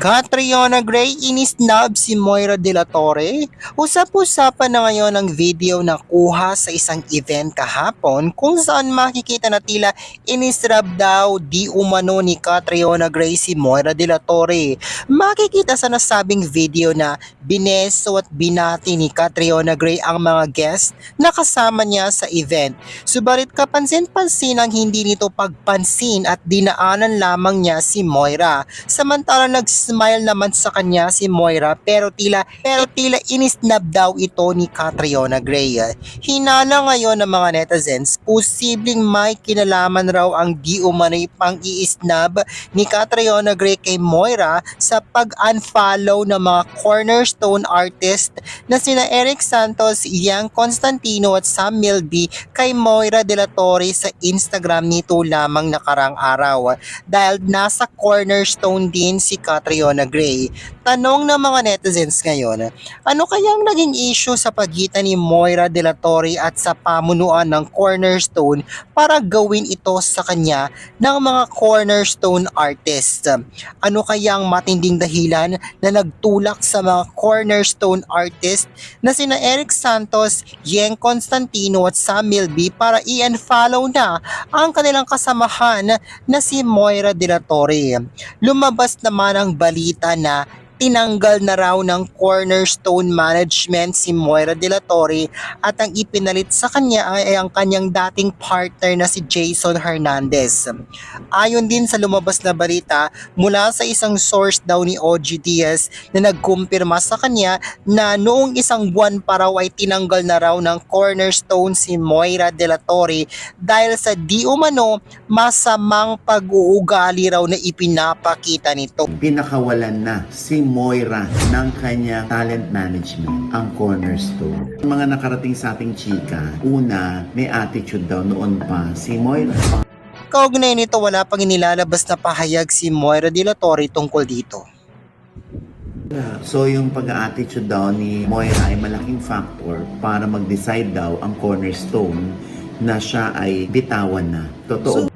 Catriona Gray inisnab si Moira De La Torre. Usap-usapan na ngayon ang video na kuha sa isang event kahapon kung saan makikita na tila inisrab daw di umano ni Catriona Gray si Moira De La Torre. Makikita sa nasabing video na bineso at binati ni Catriona Gray ang mga guest na kasama niya sa event. Subalit kapansin-pansin ang hindi nito pagpansin at dinaanan lamang niya si Moira. Samantalang nag-smile naman sa kanya si Moira pero tila inisnab daw ito ni Catriona Gray. Hinala ngayon ng mga netizens, posibleng may kinalaman raw ang di umano'y pang-iisnab ni Catriona Gray kay Moira sa pag-unfollow ng mga cornerstone artist na sina Eric Santos, Yang Constantino at Sam Milby kay Moira De La Torre sa Instagram nito lamang nakarang araw dahil nasa cornerstone din si Catriona Gray. Tanong ng mga netizens ngayon, ano kayang naging issue sa pagitan ni Moira De La Torre at sa pamunuan ng Cornerstone para gawin ito sa kanya ng mga cornerstone artists? Ano kayang matinding dahilan na nagtulak sa mga cornerstone artists na sina Eric Santos, Yang Constantino at Sam Milby para i-unfollow na ang kanilang kasamahan na si Moira De La Torre? Lumabas naman ang balita na tinanggal na raw ng Cornerstone Management si Moira De La Torre at ang ipinalit sa kanya ay ang kanyang dating partner na si Jason Hernandez. Ayon din sa lumabas na balita mula sa isang source daw ni OG Diaz na nagkumpirma sa kanya na noong isang buwan pa raw ay tinanggal na raw ng Cornerstone si Moira De La Torre dahil sa di umano masamang pag-uugali raw na ipinapakita nito. Pinakawalan na si Moira ng kanyang talent management, ang Cornerstone. Mga nakarating sa ating chika, una, may attitude daw noon pa si Moira. Kaugnay nito, wala pang inilalabas na pahayag si Moira De La Torre tungkol dito. So yung pag-attitude daw ni Moira ay malaking factor para mag-decide daw ang Cornerstone na siya ay bitawan na. Totoo.